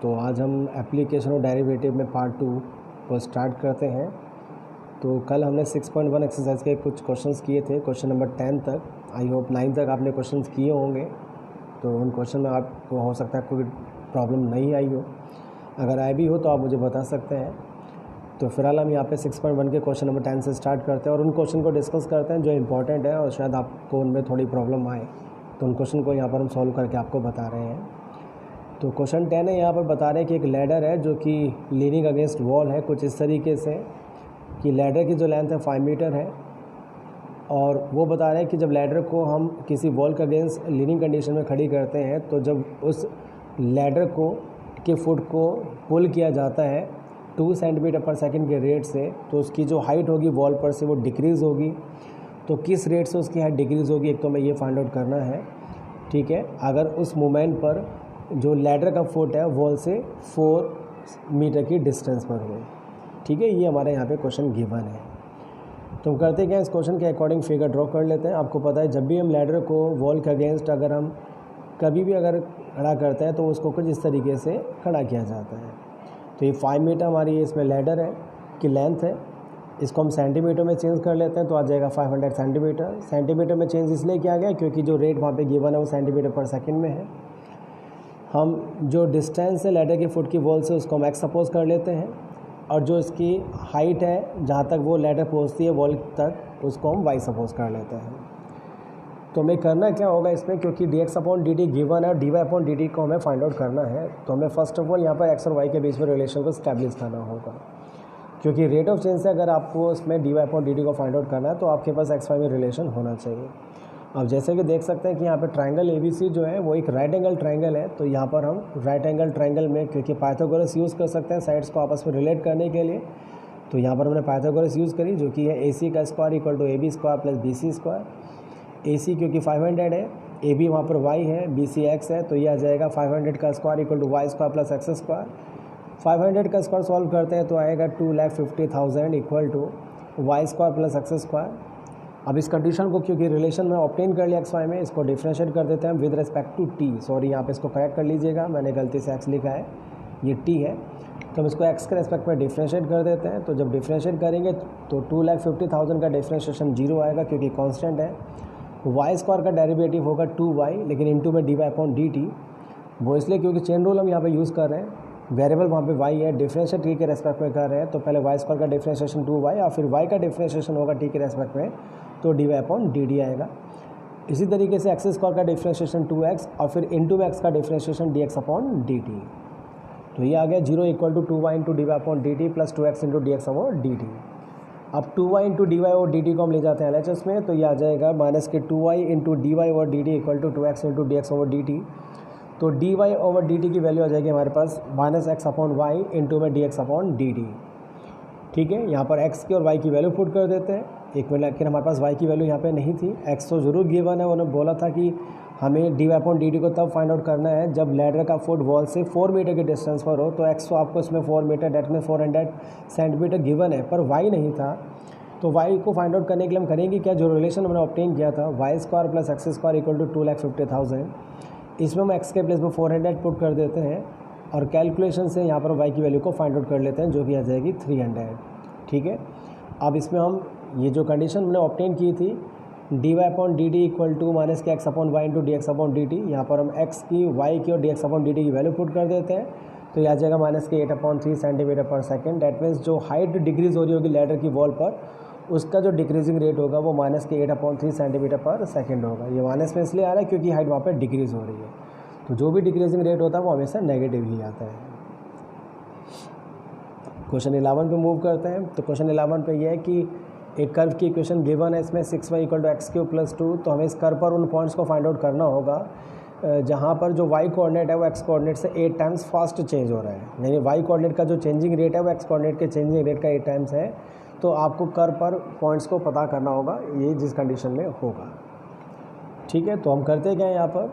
तो आज हम एप्लीकेशन और डेरिवेटिव में पार्ट 2 को स्टार्ट करते हैं। तो कल हमने 6.1 एक्सरसाइज के कुछ क्वेश्चंस किए थे, क्वेश्चन नंबर 10 तक। आई होप 9 तक आपने क्वेश्चंस किए होंगे। तो उन क्वेश्चन में आपको हो सकता है कोई प्रॉब्लम नहीं आई हो, अगर आई भी हो तो आप मुझे बता सकते हैं। तो फिलहाल हम यहाँ पे 6.1 के क्वेश्चन नंबर 10 से स्टार्ट करते हैं और उन क्वेश्चन को डिस्कस करते हैं जो इंपॉर्टेंट है और शायद आपको उनमें थोड़ी प्रॉब्लम आए, तो उन क्वेश्चन को यहाँ पर हम सॉल्व करके आपको बता रहे हैं। तो क्वेश्चन 10 है, यहाँ पर बता रहे हैं कि एक लैडर है जो कि लीनिंग अगेंस्ट वॉल है, कुछ इस तरीके से कि लैडर की जो लेंथ है 5 मीटर है। और वो बता रहे हैं कि जब लैडर को हम किसी वॉल के अगेंस्ट लीनिंग कंडीशन में खड़ी करते हैं तो जब उस लैडर को के फुट को पुल किया जाता है 2 सेंटीमीटर पर सेकंड के रेट से, तो उसकी जो हाइट होगी वॉल पर से वो डिक्रीज़ होगी। तो किस रेट से उसकी हाइट डिक्रीज़ होगी, एक तो हमें ये फाइंड आउट करना है। ठीक है, अगर उस मोमेंट पर जो लैडर का फुट है वॉल से 4 मीटर की डिस्टेंस पर हो। ठीक है, ये हमारे यहाँ पे क्वेश्चन गिवन है। तो हम करते क्या, इस क्वेश्चन के अकॉर्डिंग फिगर ड्रॉ कर लेते हैं। आपको पता है जब भी हम लैडर को वॉल के अगेंस्ट अगर हम कभी भी अगर खड़ा करते हैं तो उसको कुछ इस तरीके से खड़ा किया जाता है। तो ये 5 मीटर हमारी इसमें लैडर है कि लेंथ है, इसको हम सेंटीमीटर में चेंज कर लेते हैं तो आ जाएगा 500 सेंटीमीटर। सेंटीमीटर में चेंज इसलिए किया गया क्योंकि जो रेट वहाँ पे गिवन है वो सेंटीमीटर पर सेकंड में है। हम जो डिस्टेंस है लैडर के फुट की वॉल से उसको हम एक्स सपोज कर लेते हैं, और जो इसकी हाइट है जहाँ तक वो लैडर पहुँचती है वॉल तक उसको हम वाई सपोज कर लेते हैं। तो हमें करना क्या होगा इसमें, क्योंकि dx अपॉन dt गिवन है और dy अपॉन dt को हमें फाइंड आउट करना है। तो हमें फर्स्ट ऑफ ऑल यहाँ पर x और y के बीच में रिलेशन को स्टैब्लिश करना होगा, क्योंकि रेट ऑफ चेंज से अगर आपको इसमें dy अपॉन dt को फाइंड आउट करना है तो आपके पास x y में रिलेशन होना चाहिए। अब जैसे कि देख सकते हैं कि यहाँ पर ट्राइंगल ABC जो है वो एक राइट एंगल ट्राइंगल है। तो यहाँ पर हम राइट एंगल ट्राइंगल में क्योंकि पाइथागोरस यूज़ कर सकते हैं साइड्स को आपस में रिलेट करने के लिए, तो यहाँ पर हमने पाइथागोरस यूज़ करी जो कि है AC का square equal to AB square plus BC square. AC क्योंकि 500 है, AB वहाँ पर y है, BC x है, तो ये आ जाएगा 500 का square equal to y square plus x square. 500 का स्क्वायर सॉल्व करते हैं तो आएगा 2,50,000 equal to y square plus x square. अब इस कंडीशन को क्योंकि रिलेशन में ऑब्टेन कर लिया xy में, इसको डिफरेंशिएट कर देते हैं with respect to t। Sorry, यहाँ पे इसको करेक्ट कर लीजिएगा, मैंने गलती से x लिखा है, ये t है। तो हम इसको x के रेस्पेक्ट में डिफरेंशिएट कर देते हैं। तो जब डिफरेंशिएट करेंगे तो 2,50,000 का डिफरेंशिएशन 0 आएगा क्योंकि कांस्टेंट है। y स्क्वायर का डेरिवेटिव होगा 2y, लेकिन इनटू में dy अपॉन dt, वो इसलिए क्योंकि चेन रूल हम यहाँ पे यूज़ कर रहे हैं। वेरिएबल वहाँ पे y है, डिफरेंशिएट t के रेस्पेक्ट में कर रहे हैं, तो पहले y स्क्वायर का डिफरेंशिएशन 2y और फिर y का डिफरेंशिएशन होगा t के रेस्पेक्ट में, तो dy अपॉन dt आएगा। इसी तरीके से x स्क्वायर का डिफरेंशिएशन 2x और फिर इनटू में x का डिफरेंशिएशन dx अपॉन dt। तो ये आ गया 0 equal to 2y into dy upon dt plus 2x into dx upon dt। अब 2y इंटू डी वाई और डी टी को हम ले जाते हैं LHS में, तो ये आ जाएगा minus K 2y into D Y और D T equal to 2x into D x over D T. तो D Y over D T की वैल्यू आ जाएगी हमारे पास minus X upon Y into में D X upon D T. ठीक है, यहाँ पर x की और y की वैल्यू पुट कर देते हैं। एक मिनट, लेकिन हमारे पास y की वैल्यू यहाँ पे नहीं थी, x तो ज़रूर गिवन है। उन्होंने बोला था कि हमें d Y upon D t को तब फाइंड आउट करना है जब लैडर का फुट वॉल से 4 मीटर के डिस्टेंस पर हो। तो x तो आपको इसमें 4 मीटर डेट में 400 सेंटीमीटर गिवन है, पर y नहीं था। तो y को फाइंड आउट करने के लिए हम करेंगे क्या, जो रिलेशन हमने ऑब्टेन किया था y square plus x square equal to 2,50,000, इसमें हम x के प्लेस में 400 पुट कर देते हैं और कैलकुलेशन से यहाँ पर y की वैल्यू को फाइंड आउट कर लेते हैं जो कि आ जाएगी 300। ठीक है, अब इसमें हम ये जो कंडीशन हमने ऑब्टेन की थी D Y upon D T equal to minus K X upon Y into D X upon D T, यहाँ पर हम x की y की और D X upon D T की वैल्यू पुट कर देते हैं। तो यह आ जाएगा माइनस के 8/3 सेंटीमीटर पर सेकेंड। डेट मीन्स जो हाइट डिक्रीज़ हो रही होगी लैडर की वॉल पर, उसका जो डिक्रीजिंग रेट होगा वो माइनस के 8/3 सेंटीमीटर पर सेकंड होगा। ये माइनस में इसलिए आ रहा है क्योंकि हाइट वहाँ पे डिक्रीज़ हो रही है, तो जो भी डिक्रीजिंग रेट होता है वो हमेशा नेगेटिव ही आता है। क्वेश्चन 11 पे मूव करते हैं। तो क्वेश्चन 11 पे ये है कि एक कर्व की इक्वेशन गिवन है, इसमें 6y equal to x cube plus 2। तो हमें इस कर्व पर उन पॉइंट्स को फाइंड आउट करना होगा जहाँ पर जो y कोऑर्डिनेट है वो x कोऑर्डिनेट से 8 टाइम्स फास्ट चेंज हो रहा है, यानी y कोऑर्डिनेट का जो चेंजिंग रेट है वो x कोऑर्डिनेट के चेंजिंग रेट का 8 टाइम्स है। तो आपको कर्व पर पॉइंट्स को पता करना होगा, ये जिस कंडीशन में होगा। ठीक है, तो हम करते क्या है यहाँ पर,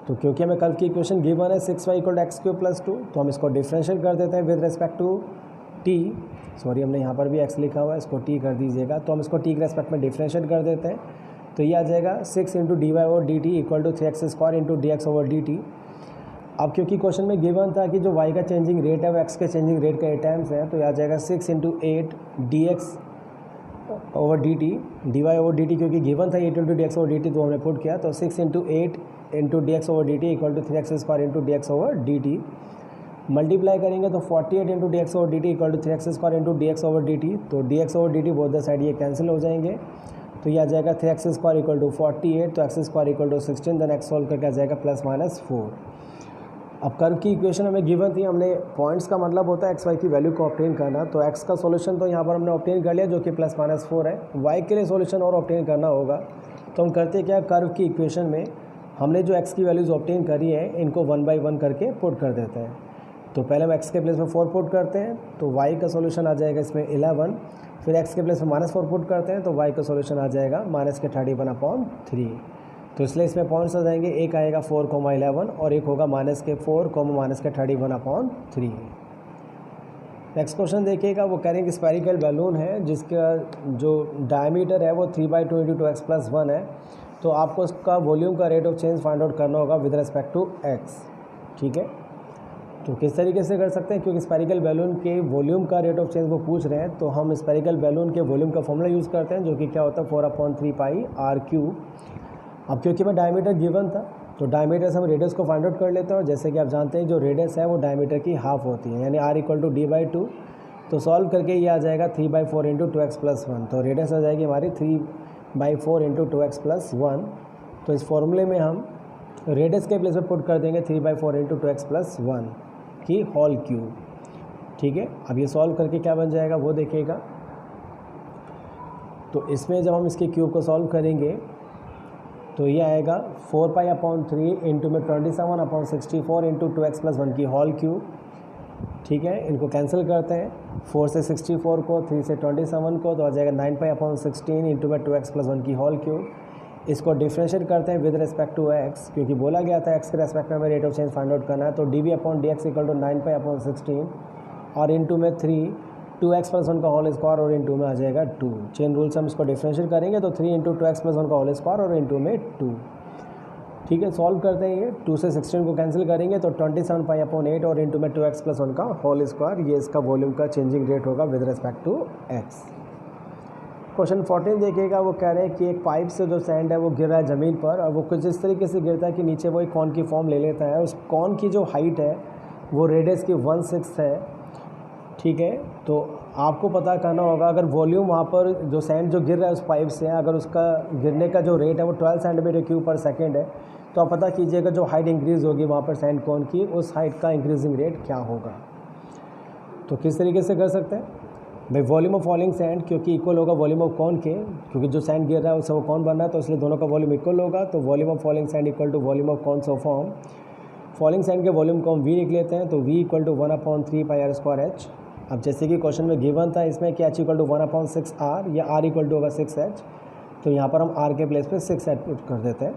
तो क्योंकि हमें कर्व की इक्वेशन गिवन है 6y equal to x cube plus 2, तो हम इसको डिफरेंशिएट कर देते हैं with respect to t। Sorry, हमने यहाँ पर भी x लिखा हुआ है, इसको t कर दीजिएगा। तो हम इसको t के रेस्पेक्ट में डिफरेंशिएट कर देते हैं। तो ये आ जाएगा 6 into D Y over D T equal to 3x square into D x over D t. अब क्योंकि क्वेश्चन में गिवन था कि जो y का चेंजिंग रेट है वो x के चेंजिंग रेट का 8 टाइम्स है, तो यहाँ जाएगा 6 × 8 dx over dt, dy over dt, क्योंकि गिवन था 8 × dx ओवर dt, तो हमने पुट किया, तो 6 × 8 × dx over dt equal to 3x² × dx over dt। Multiply करेंगे तो 48 × dx over dt equal to 3x² × dx over dt, तो dx over dt both the side ये कैंसिल हो जाएंगे, तो यह आ जाएगा 3x² इक्वल टू 48, तो x² equal to 16, then x solve करके आ जाएगा +-4। अब कर्व की इक्वेशन हमें गिवन थी, हमने पॉइंट्स का मतलब होता है x y की वैल्यू को ऑब्टेन करना, तो x का सॉल्यूशन तो यहाँ पर हमने ऑब्टेन कर लिया जो कि +-4 है। y के लिए सॉल्यूशन और ऑब्टेन करना होगा, तो हम करते क्या, कर्व की इक्वेशन में हमने जो x की वैल्यूज़ ऑब्टेन करी है इनको 1 बाई 1 करके पुट कर देते हैं। तो पहले हम x के प्लेस में 4 पुट करते हैं, तो y का सॉल्यूशन आ जाएगा इसमें 11, फिर x के प्लेस में -4 पुट करते हैं, तो y का सॉल्यूशन आ जाएगा -31/3। तो इसलिए इसमें पॉइंट्स आ जाएंगे, एक आएगा 4,11 और एक होगा -4, -31/3। नेक्स्ट क्वेश्चन देखिएगा, वो कह रहे हैं कि स्फेरिकल बैलून है जिसका जो डायमीटर है वो 3/2 × x+1 है, तो आपको उसका वॉल्यूम का rate of change find out करना होगा विद रिस्पेक्ट टू x। ठीक है, तो किस तरीके से कर सकते हैं, क्योंकि स्फेरिकल बैलून के वॉल्यूम का रेट ऑफ चेंज वो पूछ रहे हैं, तो हम स्फेरिकल बैलून के वॉल्यूम का फॉर्मूला यूज़ करते हैं जो कि क्या होता है 4/3πr³। अब क्योंकि मैं डायमीटर गिवन था, तो डायमीटर से हम रेडियस को फाइंड आउट कर लेते हैं, और जैसे कि आप जानते हैं जो रेडियस है वो डायमीटर की हाफ होती है, यानी r इक्वल टू d/2। तो सॉल्व करके ये आ जाएगा 3/4 × 2x+1, तो रेडियस आ जाएगी हमारी 3/4 × 2x+1। तो इस फॉर्मूले में हम रेडियस के प्लेस में पुट कर देंगे 3/4 × 2x+1 की होल क्यूब। ठीक है, अब ये सॉल्व करके क्या बन जाएगा वो देखिएगा। तो इसमें जब हम इसके क्यूब को सॉल्व करेंगे तो ये आएगा 4π/3 इंटू में 27/64 × 2x+1 की होल क्यूब। ठीक है, इनको कैंसिल करते हैं, 4 से 64 को, 3 से 27 को, तो आ जाएगा 9π/16 इंटू में 2x+1 की होल क्यूब। इसको डिफ्रेंशिएट करते हैं विद रिस्पेक्ट टू x, क्योंकि बोला गया था x के रेस्पेक्ट में हमें rate of change find out करना है, तो dv/dx इक्वल टू 9π/16 और इंटू में 3 2x+1 का होल स्क्वायर और इंटू में आ जाएगा 2। चेन रूल से हम इसको डिफ्रेंशिएट करेंगे तो 3 × 2x+1 का होल स्क्वायर और इंटू में 2। ठीक है, सॉल्व करते हैं, ये 2 से 16 को कैंसिल करेंगे तो 27π/8 और इंटू में 2x+1 का होल स्क्वायर, ये इसका वॉल्यूम का चेंजिंग रेट होगा with respect to x। Question 14 देखिएगा, वो कह रहे हैं कि एक पाइप से जो सैंड है वो गिर रहा है ज़मीन पर, और वो कुछ इस तरीके से गिरता है कि नीचे वो एक कॉन की फॉर्म ले लेता है। उस कॉन की जो हाइट है वो रेडियस की 1/6 है। ठीक है, तो आपको पता करना होगा अगर वॉल्यूम वहाँ पर जो सैंड जो गिर रहा है उस पाइप से, अगर उसका गिरने का जो रेट है वो 12 cm3/s है, तो आप पता कीजिएगा जो हाइट इंक्रीज़ होगी वहाँ पर सैंड कॉन की, उस हाइट का इंक्रीजिंग रेट क्या होगा। तो किस तरीके से कर सकते हैं भाई, वॉल्यूम ऑफ फॉलिंग सैंड क्योंकि इक्वल होगा वॉल्यूम ऑफ कॉन के, क्योंकि जो सैंड गिर रहा है उससे वो कॉन बन रहा है, तो इसलिए दोनों का वॉल्यूम इक्वल होगा, तो volume of falling sand equal to volume of cone of form. Falling sand के वॉल्यूम को हम v लिख लेते हैं, तो v इक्वल टू 1/3πr²h। अब जैसे कि क्वेश्चन में गिवन था इसमें कि h इक्वल टू 1/6r या r इक्वल टू होगा 6h, तो यहाँ पर हम r के प्लेस पे 6h पुट कर देते हैं।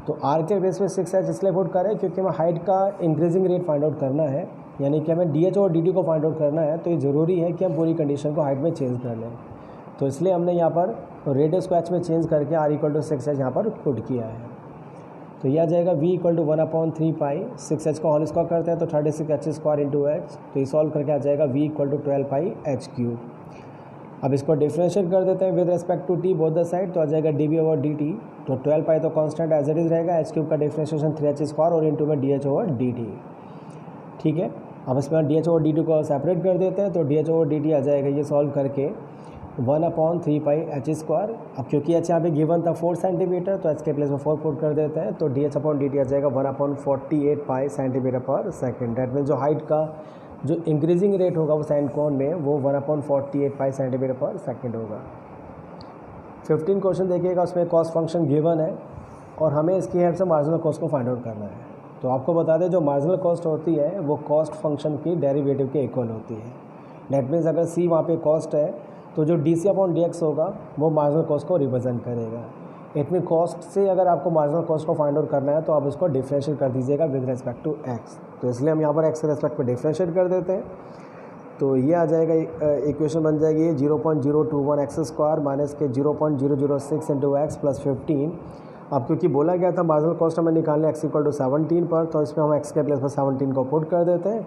तो r के प्लेस पे 6h इसलिए पुट करें क्योंकि हमें हाइट का इंक्रीजिंग रेट फाइंड आउट करना है, यानी कि हमें dh और dt को फाइंड आउट करना है, तो ये ज़रूरी है कि हम पूरी कंडीशन को हाइट में चेंज कर लें। तो इसलिए हमने यहाँ पर रेडियस को h में चेंज करके r इक्वल टू 6h यहाँ पर पुट किया है। तो यह आ जाएगा v इक्वल टू 1/3π, 6h का होल स्क्वायर करते हैं तो 36h² इंटू h, तो ये सॉल्व करके आ जाएगा v इक्वल टू 12πh³। अब इसको डिफ्रेंशिएट कर देते हैं with respect to t both the side, तो आ जाएगा dv/dt, तो 12π तो कांस्टेंट एज इट इज़ रहेगा, h³ का डिफ्रेंशिएशन 3h² और इंटू में dh/dt। ठीक है, अब इसमें dh/dt को सेपरेट कर देते हैं, तो dh/dt आ जाएगा ये सॉल्व करके 1/3πh²। अब क्योंकि h यहाँ पे गिवन था 4 सेंटीमीटर, तो h के प्लेस में 4 पुट कर देते हैं, तो dh/dt आ जाएगा 1/48π cm/s। डेट मीन जो हाइट का जो इंक्रीजिंग रेट होगा वो सैंड कॉन में वो 1/48π cm/s होगा। 15 क्वेश्चन देखिएगा, उसमें कॉस्ट फंक्शन गिवन है और हमें इसकी हेल्प से मार्जिनल कॉस्ट को फाइंड आउट करना है। तो आपको बता दें जो मार्जिनल कॉस्ट होती है वो कॉस्ट फंक्शन की डेरिवेटिव के इक्वल होती है। डेट मीन्स अगर c वहाँ पे कॉस्ट है तो जो dc/dx होगा वो मार्जिनल कॉस्ट को रिप्रेजेंट करेगा। इट मीन कॉस्ट से अगर आपको मार्जिनल कॉस्ट को फाइंड आउट करना है तो आप उसको डिफरेंशिएट कर दीजिएगा विद रिस्पेक्ट टू x। तो इसलिए हम यहाँ पर x के रेस्पेक्ट पे डिफरेंशिएट कर देते हैं, तो ये आ जाएगा इक्वेशन बन जाएगी 0.021x² माइनस के 0.006 इंटू x प्लस 15 अब क्योंकि बोला गया था मार्जिनल कॉस्ट हमें निकालने x इक्वल टू 17 पर, तो इसमें हम x के प्लेस पर 17 को पुट कर देते हैं,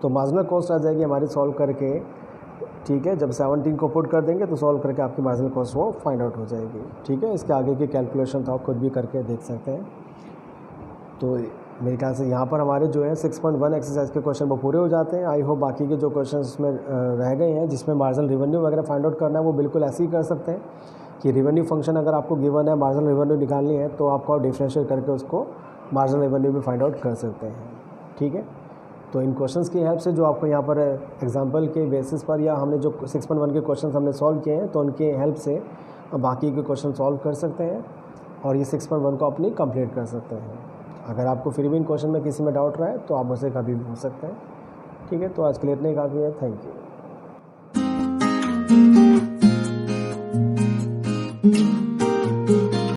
तो मार्जिनल कॉस्ट आ जाएगी हमारी सॉल्व करके। ठीक है, जब 17 को पुट कर देंगे तो सॉल्व करके आपकी मार्जिनल कॉस्ट वो फाइंड आउट हो जाएगी। ठीक है, इसके आगे की कैलकुलेशन तो आप खुद भी करके देख सकते हैं। तो मेरे ख्याल से यहाँ पर हमारे जो है 6.1 एक्सरसाइज के क्वेश्चन वो पूरे हो जाते हैं। आई होप बाकी के जो क्वेश्चन उसमें रह गए हैं जिसमें मार्जिनल रेवेन्यू वगैरह फाइंड आउट करना है वो बिल्कुल ऐसे ही कर सकते हैं कि रेवेन्यू फंक्शन अगर आपको गिवन है, मार्जिनल रेवेन्यू निकालनी है, तो आपको डिफरेंशिएट करके उसको मार्जिनल रेवेन्यू भी फाइंड आउट कर सकते हैं। ठीक है, तो इन क्वेश्चंस की हेल्प से जो आपको यहाँ पर एग्जांपल के बेसिस पर या हमने जो 6.1 के क्वेश्चंस हमने सॉल्व किए हैं तो उनके हेल्प से बाकी के क्वेश्चन सॉल्व कर सकते हैं और ये 6.1 को अपनी कंप्लीट कर सकते हैं। अगर आपको फिर भी इन क्वेश्चन में किसी में डाउट रहा है तो आप मुझसे कभी भी पूछ सकते हैं। ठीक है, तो आज के लिए इतना ही काफ़ी है। Thank you.